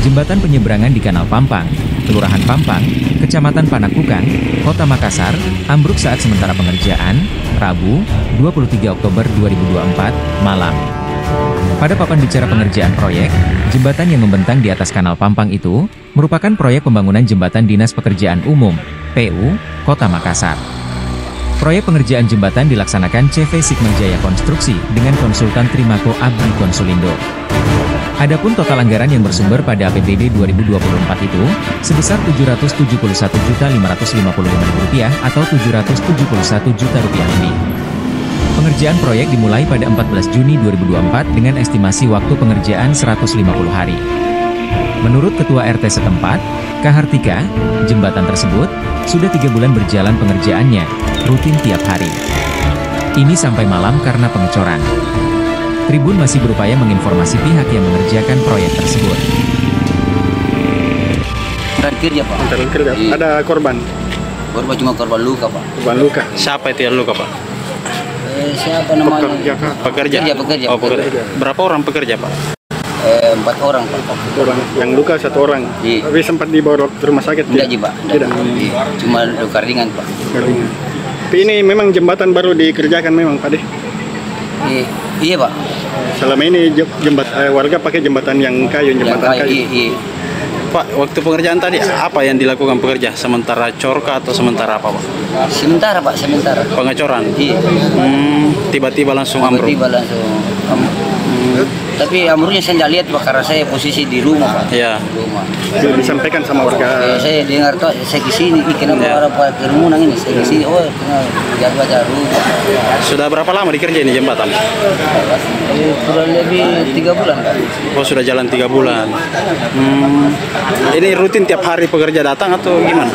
Jembatan penyeberangan di Kanal Pampang, Kelurahan Pampang, Kecamatan Panakukang, Kota Makassar, ambruk saat sementara pengerjaan, Rabu, 23 Oktober 2024, malam. Pada papan bicara pengerjaan proyek, jembatan yang membentang di atas Kanal Pampang itu merupakan proyek pembangunan Jembatan Dinas Pekerjaan Umum, PU, Kota Makassar. Proyek pengerjaan jembatan dilaksanakan CV Sigma Jaya Konstruksi dengan konsultan Trimako Abdi Konsulindo. Adapun total anggaran yang bersumber pada APBD 2024 itu sebesar Rp707.555.000 atau Rp771 juta lebih. Pengerjaan proyek dimulai pada 14 Juni 2024 dengan estimasi waktu pengerjaan 150 hari. Menurut Ketua RT setempat, Kahartika, jembatan tersebut sudah 3 bulan berjalan pengerjaannya, rutin tiap hari. Ini sampai malam karena pengecoran. Tribun masih berupaya menginformasi pihak yang mengerjakan proyek tersebut. Kerja, Pak. Kerja. Iya. Ada korban? Korban cuma korban luka, Pak. Korban luka. Siapa itu yang luka, Pak? Siapa namanya? Pekerja. Pekerja. Oh, pekerja. Berapa orang pekerja, Pak? 4 orang, Pak. Orang. Yang luka 1 orang. Iya. Tapi sempat dibawa ke rumah sakit? Tidak, Pak. Tidak. Iya. Cuma luka ringan, Pak. Ringan. Tapi ini memang jembatan baru dikerjakan memang, Pak. Iya, Pak. Selama ini warga pakai jembatan yang kayu, jembatan kayu. Iya. Pak, waktu pengerjaan tadi apa yang dilakukan pekerja? Sementara corka atau sementara apa, Pak? Sementara, Pak. Sementara. Pengecoran? Iya. Tiba-tiba langsung ambruk? Tiba-tiba langsung ambruk. Tapi ambruknya saya tidak lihat, Pak, karena saya posisi di rumah, Pak. Iya. Di rumah. Disampaikan sama warga. Saya dengar tuh, saya ke sini, kenapa orang pada kerumunan ini? Saya ke sini, jaga rumah. Sudah berapa lama dikerja ini jembatan? Kurang lebih 3 bulan, Pak. Oh, sudah jalan 3 bulan. Ini rutin tiap hari pekerja datang atau gimana?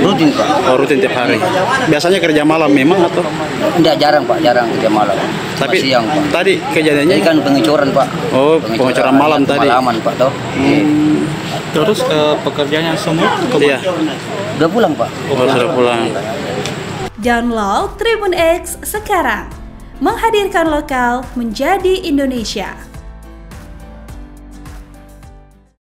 Rutin, Pak. Oh, rutin tiap hari. Biasanya kerja malam memang atau? Tidak, jarang, Pak. Jarang kerja malam. Cuma Tapi siang, Pak. tadi kejadiannya? Ini kan pengecoran, Pak. Oh, pengecoran malam tadi. Malaman, Pak, toh. Terus pekerjaannya semua Iya. Udah pulang, Pak. Oh, sudah pulang. Download Tribun X sekarang. Menghadirkan lokal menjadi Indonesia.